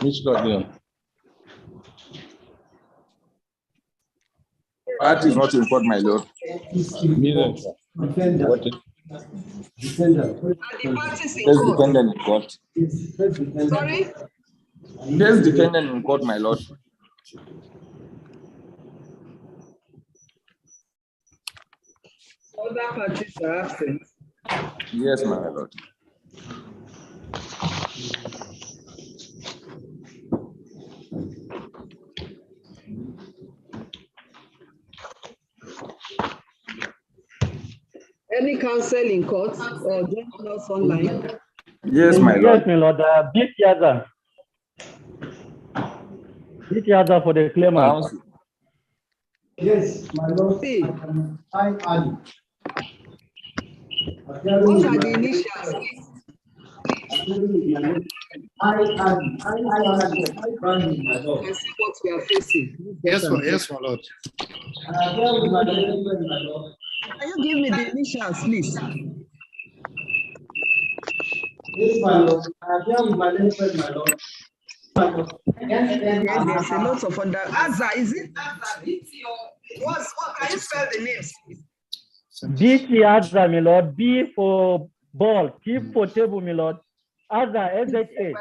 Which lot then? That is not in court, my lord. Millions. What is Defender. And the parties in First court. defendant in court. Sorry? First defendant in court, my lord. Other parties are absent. Yes, my lord. Any counsel in court or joining us online? Yes, my lord. Yes, my lord. Beat Yaza. Beat Yaza for the claimant. Counsel. Yes, my lord. See. I add. What are the initials? I branding, my lord. And see what we are facing. Yes, my lord. My lord. Can you give me the initials, please? Yes, my lord. I appear with my name, my lord. Okay, there's a lot of under. Azza, is it Azza? What can you spell the names? Beat Yaza, my lord. B for ball. T for table, my lord. Aza, SHA.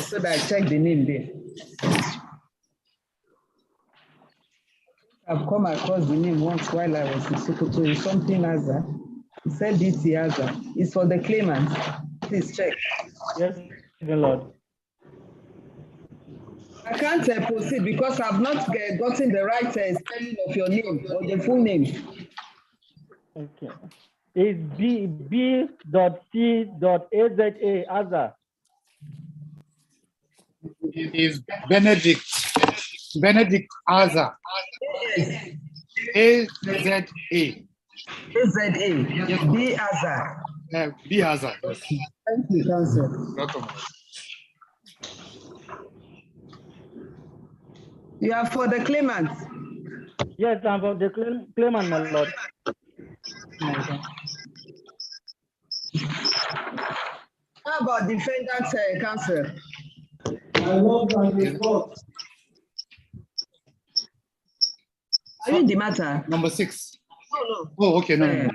So that I check the name there. I've come across the name once while I was in Sokoto. It's something Azza. He said BT Azza. It's for the claimant. Please check. Yes, my lord. I can't proceed because I've not gotten the right spelling of your name or the full name. Okay. It's B.C.A.Z.A. Aza. It is Benedict Aza. Yes. A-Z-A. AZA. B Azza. B Aza. Yes. Thank you, Council. Welcome. You are for the claimant. Yes, I'm for the claimant, my lord. How about defendant counsel? My lord, and the court. Are you in the matter? Number 6. No. Oh, okay. No.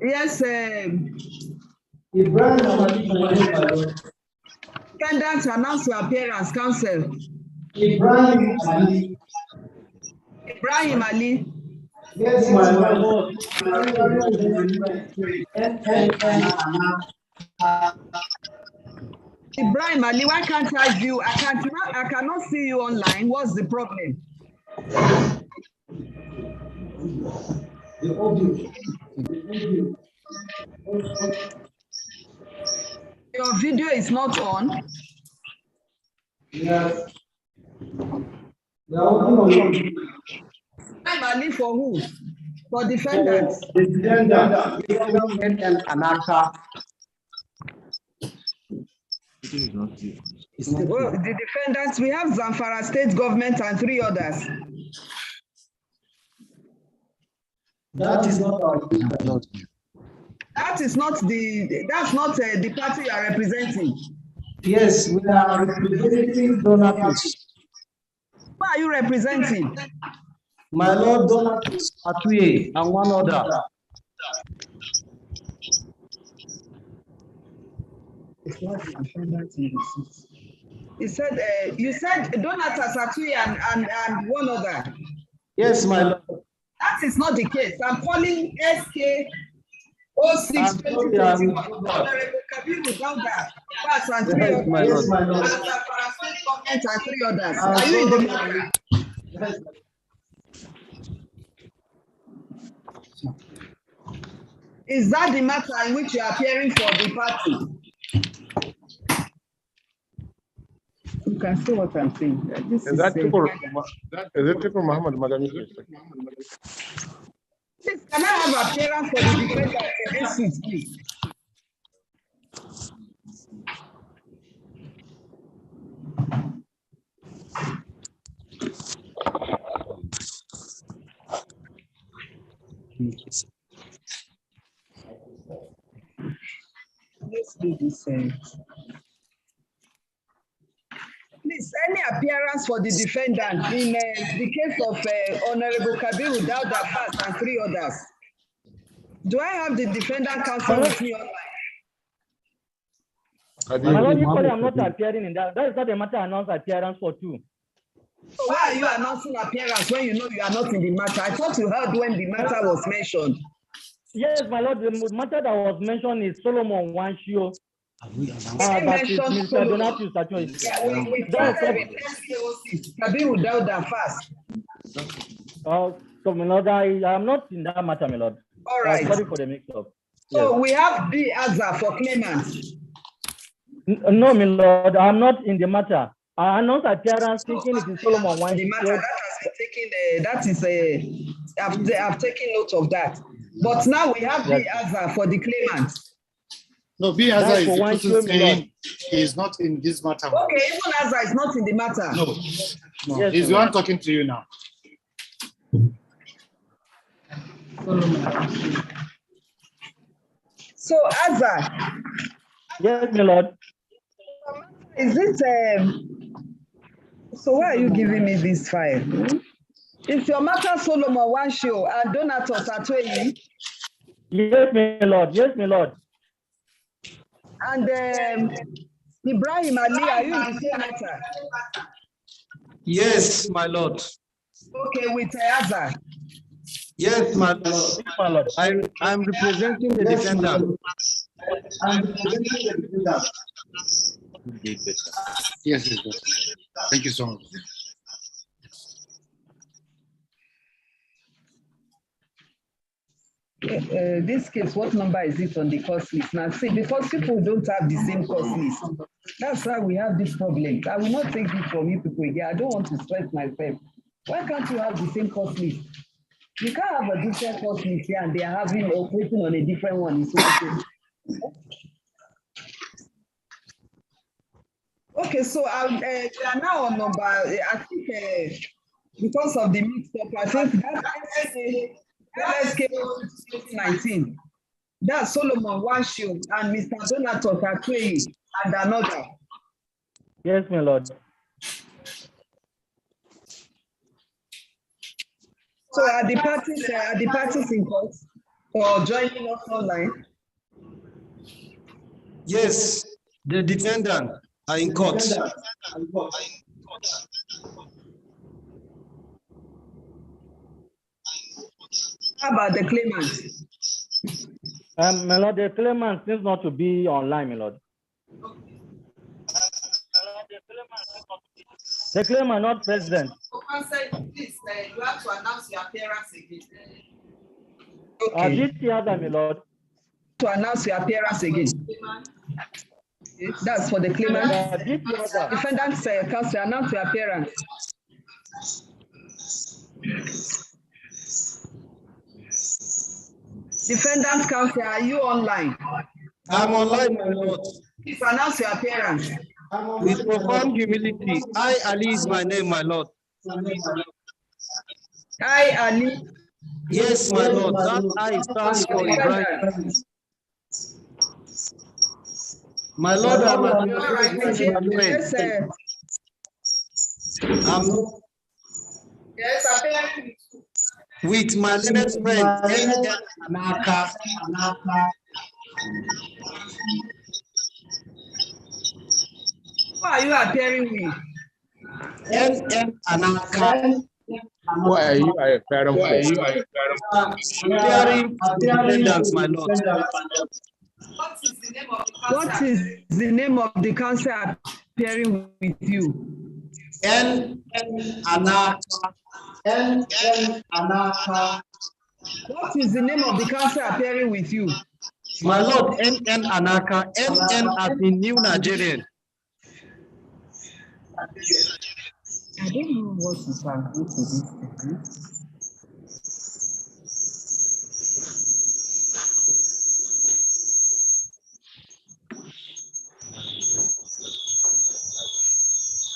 Yes, Ibrahim, my lord. defendant announce your appearance, counsel. Ibrahim Ali. Ibrahim Ali. Yes, my lord. Ibrahim Ali, why can't I view? I cannot see you online. What's the problem? The audio. Your video is not on. Yes. The audio. Ibrahim Ali for who? For defendants. The defendant. And another. Well, the defendants, we have Zamfara State Government and 3 others. That is not our That's not the party you are representing. Yes, we are representing donors. Who are you representing? My lord, donors Atuye and one other. It's not the defendants in the seat. You said Donatas Atuye and one other. Yes, my lord. That is not the case. I'm calling SK 06 2021. Honorable Kabiru Dauda. That's and 3 others. Yes, my lord. And Zamfara State Government and 3 others. Are you in the matter? Yes. Is that the matter in which you are appearing for the party? You can see what I'm saying. This Is that Tukur Muhammad, Madam? Please, can I have appearance for the defendant in this seat, please? let's do this. Please, any appearance for the defendant in the case of Honorable Kabiru Dauda Fast and 3 others? Do I have the defendant counsel with me online? My Lord, equally, I'm not appearing in that. That is not a matter announced appearance for 2. So why are you announcing appearance when you know you are not in the matter? I thought you heard when the matter was mentioned. Yes, my Lord, the matter that was mentioned is Solomon Wanshio. That is Mr. Donatus. We started with SKOC, Kabiru Dauda Fast. So, my Lord, I am not in that matter, my Lord. All right. Sorry for the mix-up. So yes. We have B. Azza for claimants. No, my Lord, I'm not in the matter. I announced appearance thinking it is Solomon Wanshio. The matter that has been taken, that is I've taken note of that. But now we have B. Azza for the claimant. No, B. Azza is the person saying he is not in this matter. Okay, even Azza is not in the matter. No, yes, he's the one talking to you now. So Azza. Yes, my Lord. Is it so why are you giving me this file? Is your matter Solomon Wanshio and Donatus Atweyi? Yes, my Lord. Yes, my Lord. And Ibrahim Ali, are you in the same matter? Yes, my Lord. Okay, with Azza. Yes, my Lord. I'm representing the defendant. Yes, yes. Thank you so much. This case, what number is it on the cost list? Now, see, because people don't have the same cost list, that's why we have this problem. I will not take this from you people again. I don't want to stress myself. Why can't you have the same cost list? You can't have a different cost list here and they are having operating on a different one. It's okay, so we are now on number, I think, because of the mix-up, I think that's LSK 2019. That's Solomon Wanshio and Mr. Donatus Atweyi and another. Yes, my Lord. So are the parties in court or joining us online? Yes, the defendant are in court. How about the claimant? My Lord, the claimant seems not to be online, my Lord. The claimant not present. Please, you have to announce your appearance again. This year, my Lord. To announce your appearance again. That's for the claimant. Defendant's counsel, announce your appearance. Defendant's counsel, are you online? I'm online, my Lord. Please announce your appearance. With profound humility, I, Ali, is my name, my Lord. I, Ali. Yes, my Lord. That I stands for Ibrahim. My Lord, I'm a friend. Yes, appearing with my learned friend, Anaka. Who are you appearing with? Anaka. Why are you appearing with? Appearing defendants, my Lord. What is the name of the counsel appearing with you? Anaka. Anaka. What is the name of the counsel appearing with you? My Lord, Anaka. as in New Nigerian. I don't know what to say to this.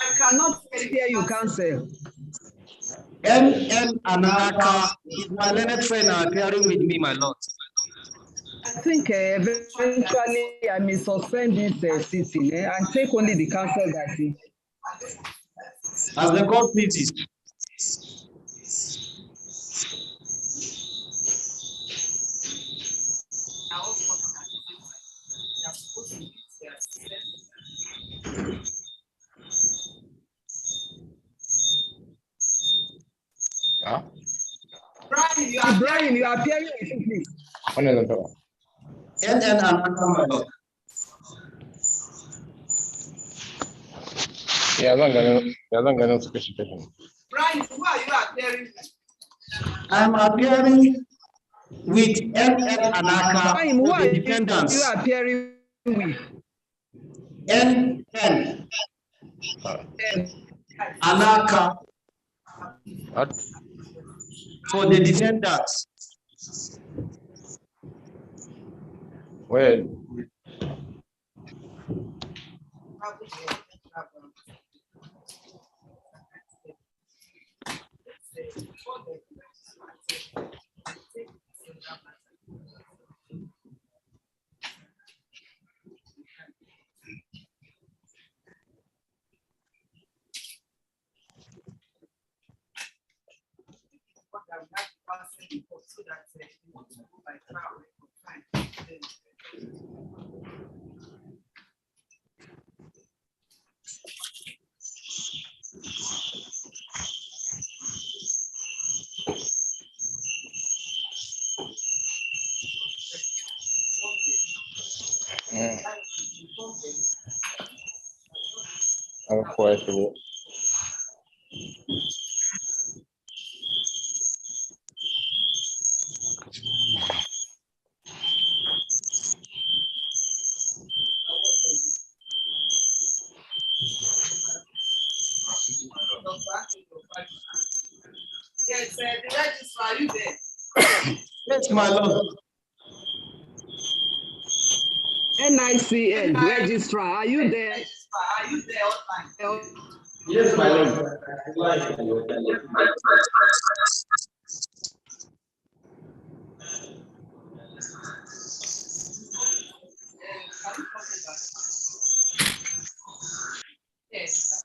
I cannot hear you, counsel. Anaka is my learned friend appearing with me, my Lord. I think eventually I may suspend this sitting and take only the council that is. As the court pleases. Huh? Brian, you are appearing with you, please. One of them. And my lord. Yeah, I'm gonna specification. Brian, who are you appearing with? I'm appearing with NN Anaka, Brian, who are the defendants. you appearing with? NN Anaka What? for the defendants. Where? I'm quite sure. Yes, the registrar, are you there? Yes, my lord. NICN registrar, are you there? Are you there online? Yes, my lord. Yes.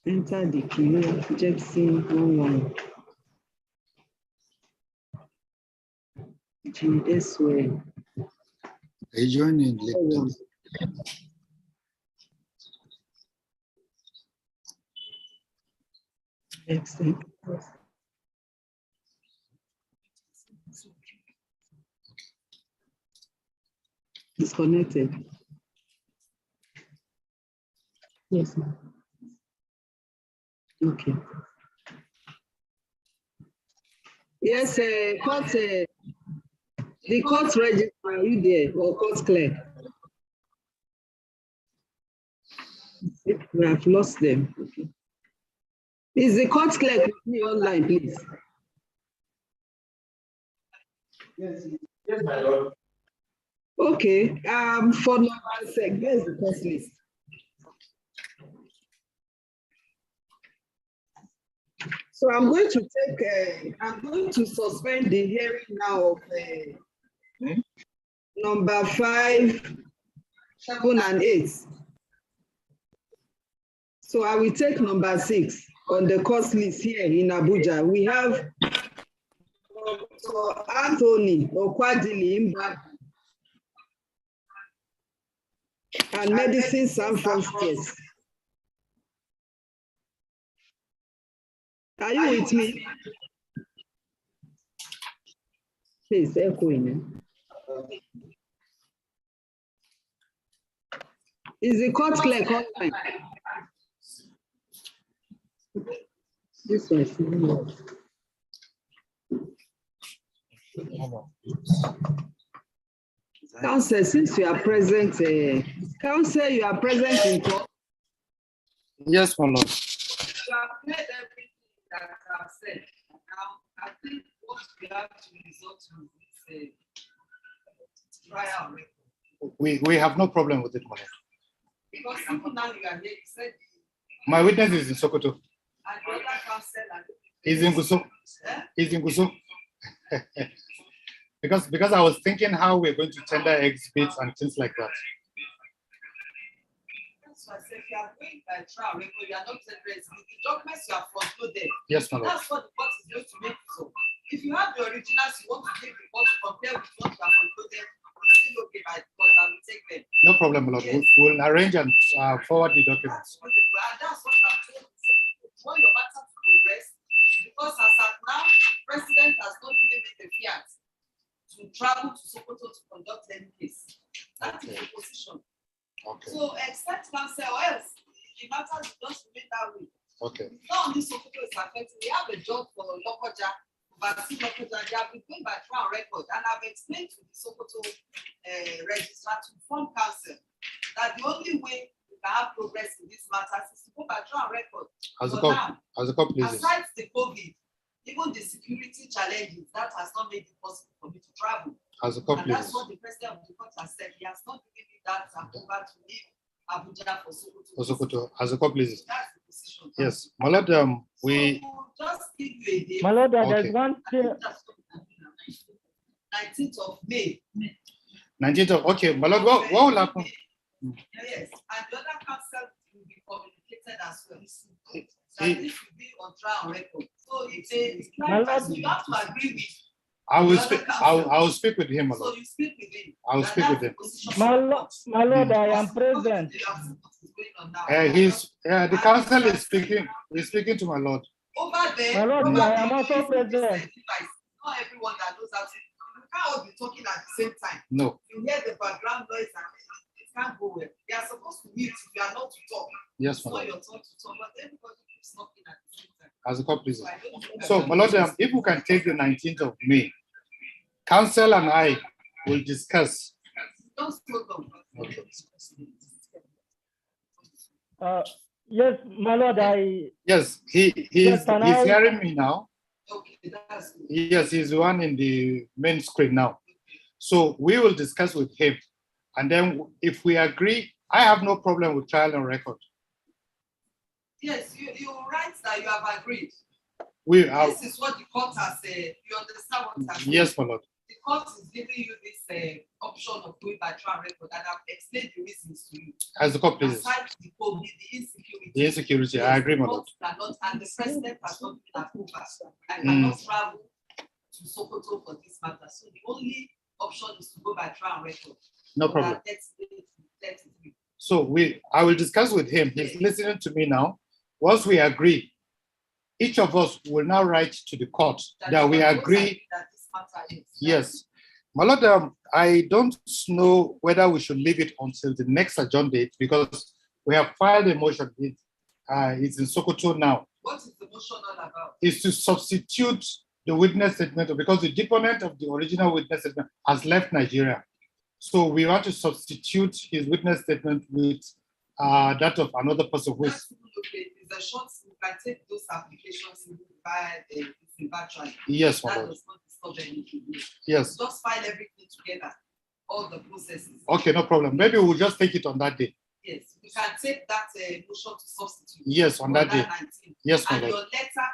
Enter the queue, Jackson 11. This way. I join in later. Excellent. Disconnected. Yes, ma'am. Okay. Yes, court, the court register, are you there? Or court clerk? We have lost them. Okay. Is the court clerk with me online, please? Yes, my lord. Okay. For number 6, where's the court list? So I'm going to take, I'm going to suspend the hearing now of number 5, 7, and 8. So I will take number 6 on the court list here in Abuja. We have Dr. Anthony Okwadili Mba and Medicine Sans Frontiers. Are you with me? Please, echoing. Is the court clerk online? This one is Counsel, since you are present, Counsel, you are present in court. Yes, my lord. You have heard everything that I have said. Now, I think what we have to resort to is a trial record. We have no problem with it, my lord. Because even now you are here, you said My witness is in Sokoto. and the other counsel and He's in Guso. He's in Guso. because I was thinking how we're going to tender exhibits and things like that. that's why I said if you are going by trial record, you are not separate. The documents you have front-loaded. Yes, my lord. That's what the court is going to make use of. If you have the originals you want to give the court to compare with what you have front-loaded, it's still okay by the court. I will take them. No problem, my lord. Yes. We'll arrange and forward the documents. That's what I'm saying. Want your matter to progress because as at now, the president has not even made a fiat to travel to Sokoto to conduct any case. That is the position. Okay. So except counsel or else, the matter will just remain that way. Okay. It's not only Sokoto is affected. We have a job for Lokoja, vaccine Lokoja. They have been going by trial record, and I've explained to the Sokoto registrar to inform counsel that the only way we can have progress in this matter is to go by trial record. As a For cop, now, as a cop, please. aside the COVID, even the security challenges, that has not made it possible for me to travel. As a cop, And that's please. what the president of the court has said. He has not given me that approval to leave Abuja for Sokoto. For Sokoto, as a cop, please. That's the position. Yes, my lord. We. So we'll just give you a day. My lord, Okay. there's one I thing. think that's what we're doing now. 19th of May. 19th of, okay, my lord, what will happen? Yes, and the other counsel will be communicated as well. He- That this will be on trial record. So if they, My lord- you have to agree with. I will the other speak. counsel. I will speak with him, my So lord. you speak with him. I will And speak with that's him. the position My of the lord, court. my lord, I am Because present. you have seen what is going on now. The counsel is speaking. He's speaking to my lord. Over there, My lord, I probably am also you use this present. device. Not everyone that knows how to. You can't all be talking at the same time. No. You hear the background noise and it can't go well. They are supposed to mute if you are not to talk. Yes, It's my not lord. your turn to talk, but everybody keeps talking at the same time. As a cop, please. So I don't think So, that- my lord, if we can take the 19th of May, counsel and I will discuss. Don't slow down. Okay. Yes, my lord, Yes, he's Yes, can I- hearing me now. Okay, that's good. Yes, he's the one in the main screen now. So we will discuss with him. And then if we agree, I have no problem with trial and record. Yes, you write that you have agreed. We are, This is what the court has said. You understand what it has said? yes, my lord. The court is giving you this option of going by trial record, and I've explained the reasons to you. As a cop, please. Aside the COVID, the insecurity. The insecurity, I agree, my the lord. court cannot, and the president has not been approved. I Mm. cannot travel to Sokoto for this matter. So the only option is to go by trial record. No For problem. that 33. So I will discuss with him. He's listening to me now. Once we agree, each of us will now write to the court that we agree. That this matter is. Yes. My lord, I don't know whether we should leave it until the next adjourned date because we have filed a motion. It's in Sokoto now. What is the motion all about? Is to substitute the witness statement because the deponent of the original witness statement has left Nigeria. So we want to substitute his witness statement with that of another person who is. That's okay. It's a short, you can take those applications by the virtually. Yes, my That lord. does not disturb anything. Yes. Just file everything together, all the processes. Okay, no problem. Maybe we'll just take it on that day. Yes, we can take that motion to substitute. Yes, on that day. 19. Yes, my And lord. your letter,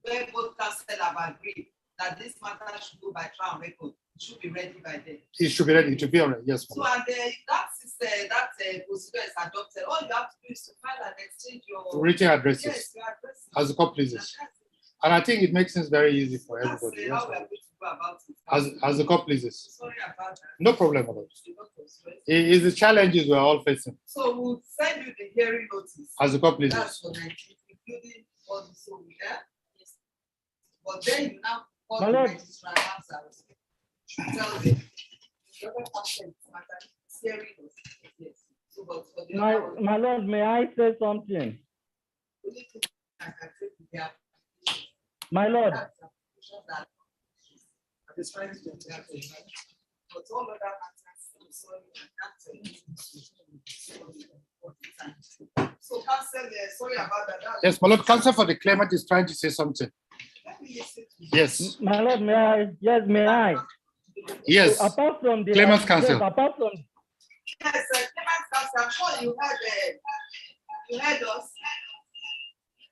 where both counsel have agreed that this matter should go by trial record, it should be ready by then. It should be ready. It will be all right. Yes, my So, lord. and that procedure is adopted. All you have to do is to file and exchange your Written addresses yes, your addresses. as a cop, please. And I think it makes things very easy for That's everybody. Yes, how my we are lord. going to go about it. As a cop, please. Sorry about that. No problem, my lord. It's a lot of stress. It is the challenges we're all facing. So we'll send you the hearing notice. As a cop, please. That's for 19, including all the so we have. Yes. But then you now call My the lord. registrar and tell them the other person matter is hearing notice. Yes. So My lord, may I say something? My lord. So counsel, sorry about that. Yes, my lord, counsel for the claimant is trying to say something. Yes. My lord, may I? Yes, may I? Yes. Apart from the Claimant's counsel. Yes, apart from Yes, claimant's counsel. I'm sure you heard us.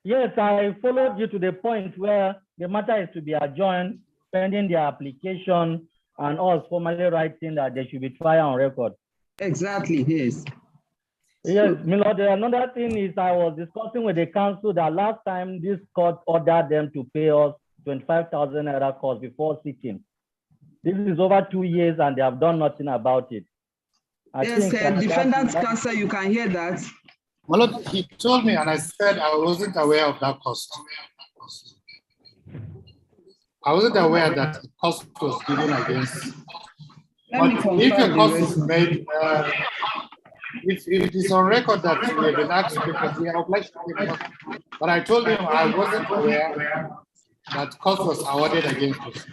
yes, I followed you to the point where the matter is to be adjourned pending their application and us formally writing that they should be trial on record. Exactly, yes. Yes, my lord, another thing is I was discussing with the council that last time this court ordered them to pay us 25,000 naira cost before sitting. This is over 2 years and they have done nothing about it. Yes, defendant's counsel, you can hear that. My lord, he told me and I said I wasn't aware of that cost. I wasn't aware that the cost was given against. But if a cost is made, if it is on record that we have been asked because we are obliged to pay the cost. But I told him I wasn't aware that cost was awarded against us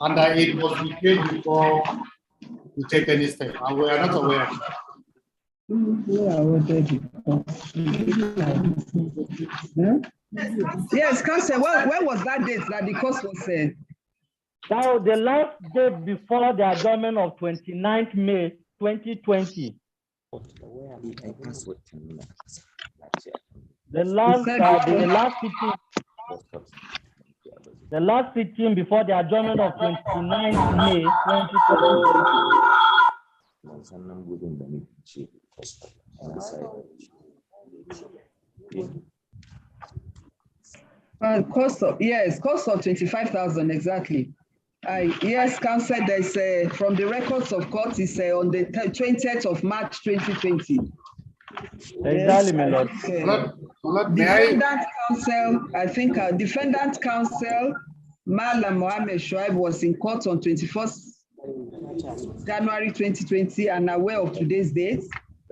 and that it must be paid before we take any step. And we are not aware. Yes, counsel, when was that date that the cost was said? Now, the last date before the adjournment of 29th May 2020. The last sitting before the adjournment of 29th May 2020. Cost of 25,000 exactly. Yes, counsel, there's from the records of court is on the 20th of March 2020. Exactly, my lord. Defendant counsel, I think defendant counsel Malam Mohammed Shoaib was in court on 21st January 2020 and aware of today's date.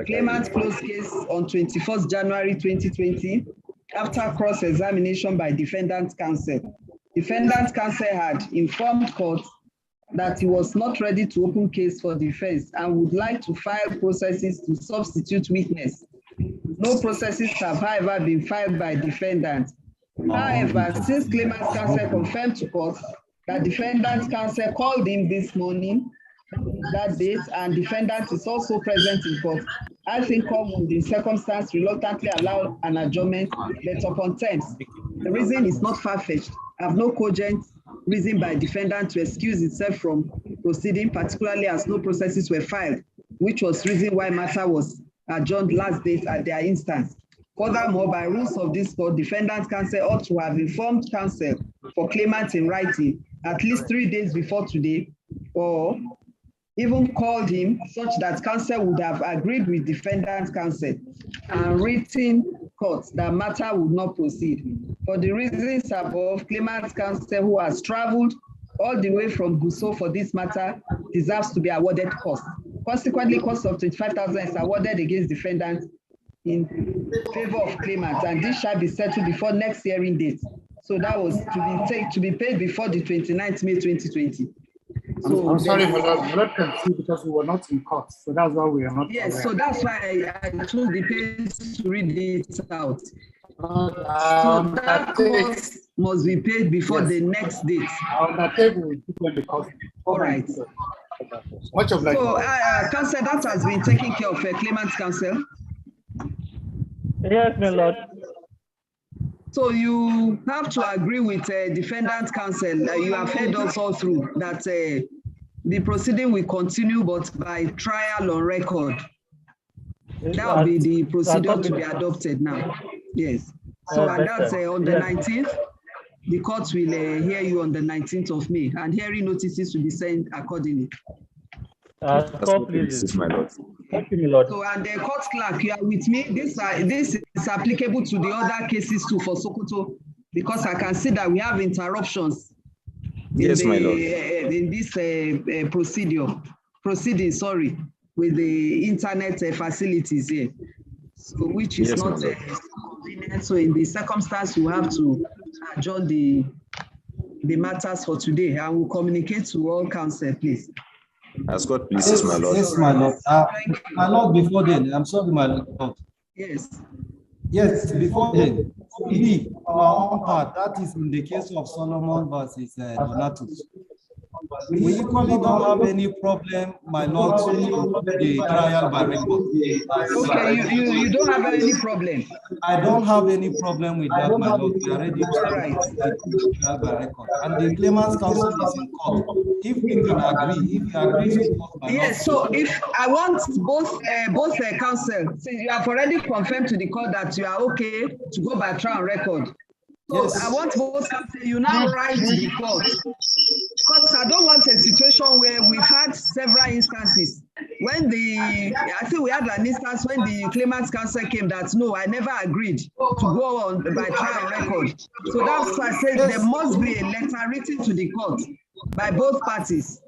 Claimant closed case on 21st January 2020 after cross-examination by defendant counsel. Defendant counsel had informed court that he was not ready to open case for defense and would like to file processes to substitute witness. No processes have, however, been filed by defendant. However, since claimant's counsel confirmed to court that defendant's counsel called him this morning, that date, and defendant is also present in court, I think court would in circumstance reluctantly allow an adjournment, but upon terms. The reason is not far-fetched. I have no cogent reason by defendant to excuse itself from proceeding, particularly as no processes were filed, which was reason why matter was adjourned last date at their instance. Furthermore, by rules of this court, defendant counsel ought to have informed counsel for claimant in writing at least 3 days before today, or even called him such that counsel would have agreed with defendant counsel and written court that matter would not proceed. For the reasons above, claimant counsel who has traveled all the way from Gusau for this matter deserves to be awarded cost. Consequently, cost of 25,000 is awarded against defendant in favor of claimant, and this shall be settled before next hearing date. So that was to be paid before the 29th May 2020. So I'm sorry, my lord can see because we were not in court, so that's why we are not. Yes, aware. so that's why I took the pains to read it out. So that cost must be paid before the next date. On the table, we put the cost. All right. Much of like. So, counsel, that has been taken care of, claimant's counsel. Yes, my lord. So you have to agree with defendant counsel. You have heard us all through that the proceeding will continue, but by trial on record. That will be the procedure to be adopted now. Yes. So and that's on the 19th. The court will hear you on the 19th of May, and hearing notices will be sent accordingly. This is my lord. Thank you, my lord. So, and the court clerk, you are with me. This is applicable to the other cases too for Sokoto, because I can see that we have interruptions. Yes, my lord. In this proceeding. Sorry. with the internet facilities here, so which is not convenient. So in the circumstance, we have to adjourn the matters for today. I will communicate to all council, please. As God pleases, my Lord. Yes, my Lord. My Lord, before then, I'm sorry, my Lord. Yes. Yes, before then, we, our own part, that is in the case of Solomon versus Donatus. We equally don't have any problem, my Lord, to the trial by record. Okay, you don't have any problem. I don't have any problem with that, my Lord. We are ready to the trial by record. And the claimant's counsel is in court. If we can agree, if you agree with us, my Lord. Yes, so if I want both counsel, since you have already confirmed to the court that you are okay to go by trial record. So yes. I want both counsel, you now write to the court. Because I don't want a situation where we've had several instances. When I think we had an instance when the claimant's counsel came that, no, I never agreed to go on by trial record. So that's why I said there must be a letter written to the court by both parties.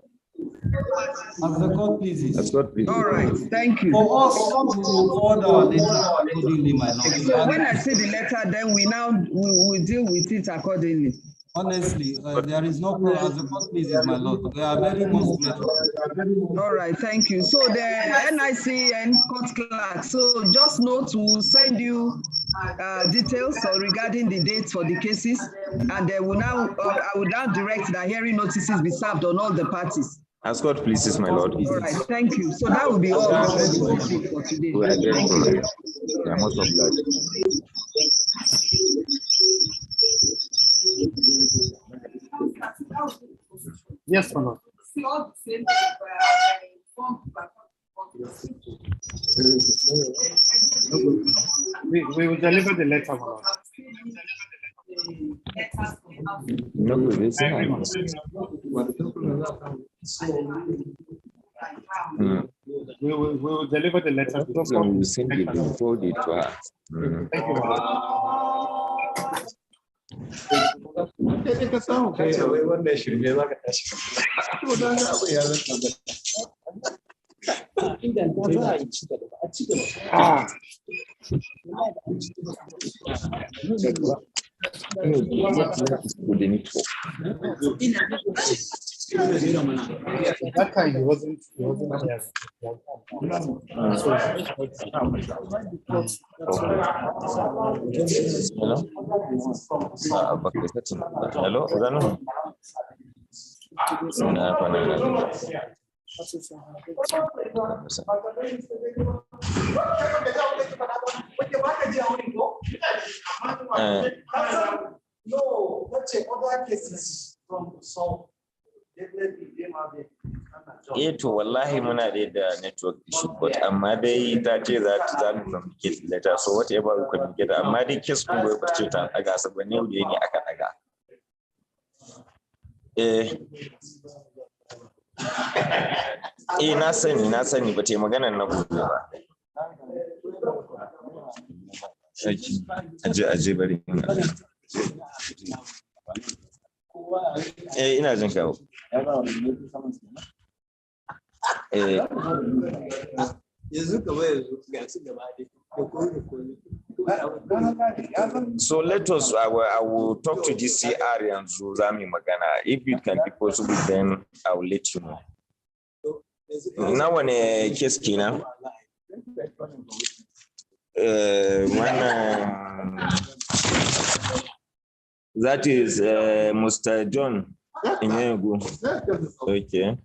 As the court pleases. As God pleases. All right, thank you. For us to order our letter accordingly, my Lord. So when I see the letter, then we will deal with it accordingly. Honestly, there is no problem. As the court pleases, my Lord. We are very most grateful. All right, thank you. So the NIC and court clerk, so just know to send you details regarding the dates for the cases, and they will now, I will now direct that hearing notices be served on all the parties. As God pleases, my Lord. All right, thank you. So that will be all for today. We are grateful. We are most obliged. Yes, my Lord. We will deliver the letter, my Lord. No, we will deliver the letter. We will send it before it to her. Thank you, my That time he wasn't here. Hello? No, what's other cases from some to wallahi muna da network issue, but amma dai ta ce za mu communicate later, so whatever we communicate, amma dai case kun bai fice ta daga saboda ne da ne aka daga. Na sani ba ta magana na gobe ba. Aje bari ina jin kawo. So let us, I will talk to DCR and Zuzami Magana. If it can be possible, then I will let you know. Now when a case kina, that is Mr. John Inyego. Okay.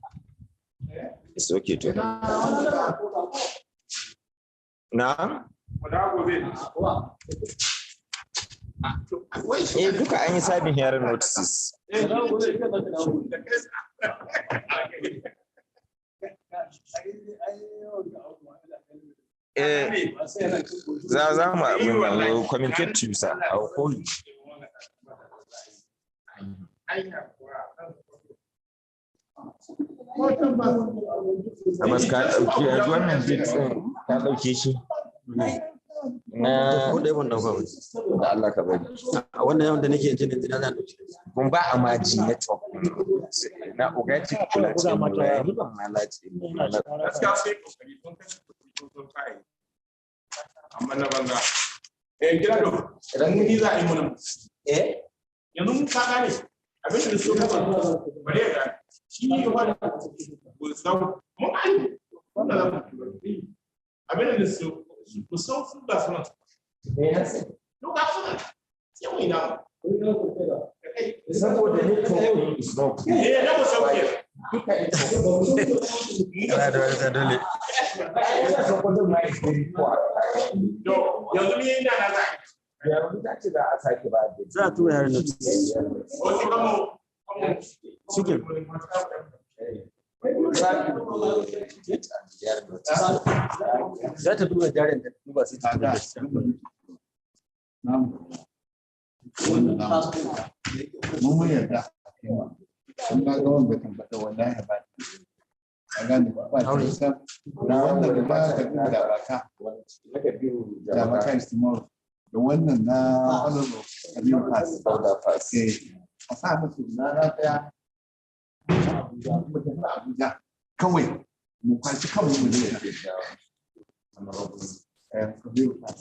It's okay too. Now? Look at any side here notices. Zazama will communicate to you, sir. I'll call you. Wannan ta dauke shi na kudai wannan ba da Allah ka bari wannan yawan da nake jin da na dauke kun ba amaji network na ogaji kula ce mu yayi ban malaci amma na banza gida do idan ni za a yi mun yanzu mun ka gane abin da su ka bare ga shi ne wani ku sau mun ai wannan abin da su ku sau su da suna no ga suna sai mu ina saboda ne to is not na ku sauke dole yanzu ni ina na za yanzu ta ce za a sake ba da za a tura yaran nan Suke. za ta duba jarin da duba sai ta duba mun yarda sun ga wanda kan bada wallahi ba a gane ba ta san da wannan ba ka da baka da baka is tomorrow da wannan na honorable Kanyip pass a sa musu na daya Abuja kawai mu kwaci kawai mu ne Kanyip pass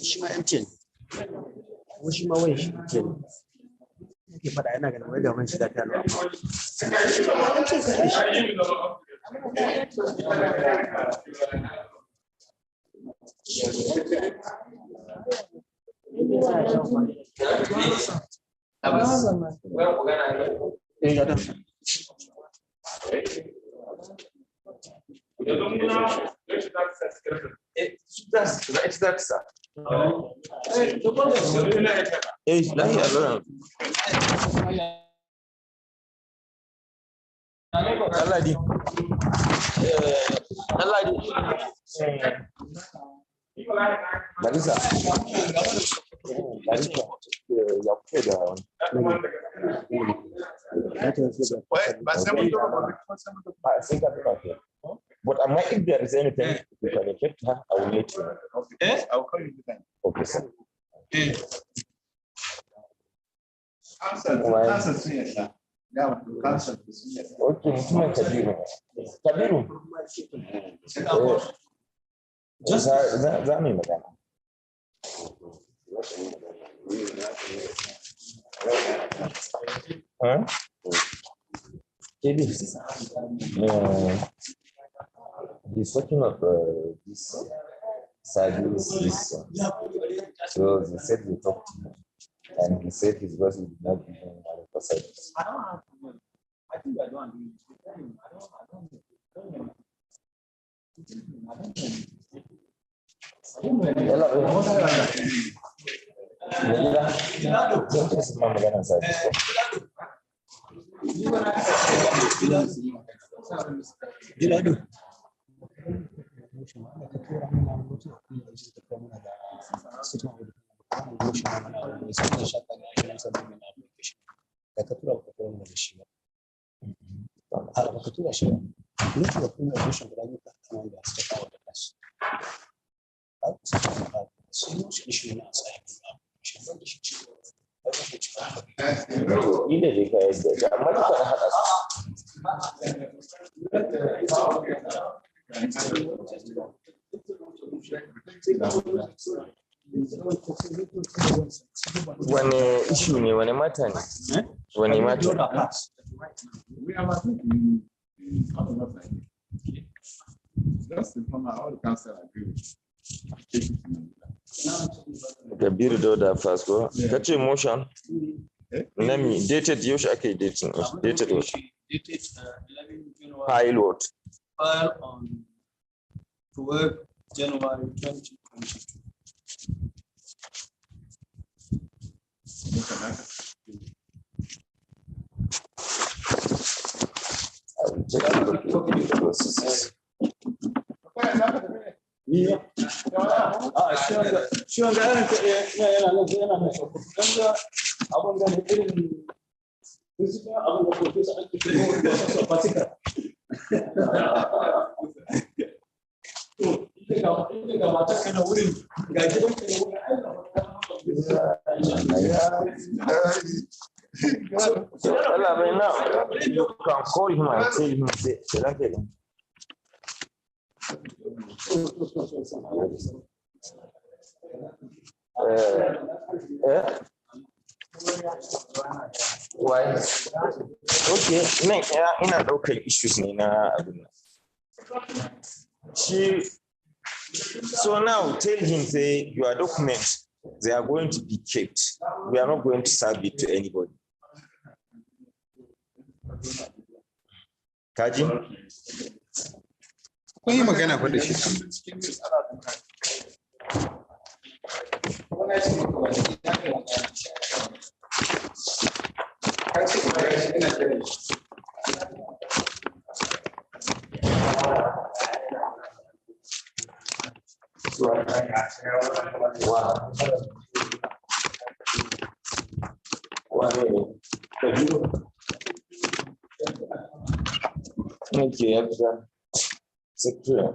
shi ma MTN ko shi ma wani shi MTN yake fada yana ganin wai gaban shi da ta alwa But if there is anything you can affect her, I will let you know. Okay, I'll call you then. Okay, sir. Okay, mutumin Kabiru. Kabiru. Za mu yi magana. He's talking of this service. So they said we talked to him, and he said his boss did not give him money for service. I think I don't. Wane issue ne, wane mata ne? Wane mata? Just inform all the council agree with Kabiru Dauda first go. Kace motion. Nami dated yaushe ake dating? Dated yaushe? File what? File on 12 January 2022. You can call him and tell him, say, why? Okay, ina ɗaukar issues ne na abin nan. So now tell him, say, your documents, they are going to be kept. We are not going to serve it to anybody. Kaji? Kun yi magana fa da shi. Thank you, Abdul. Secure.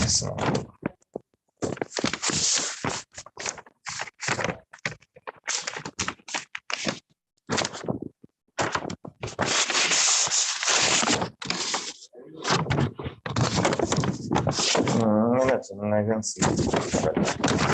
So. I can see.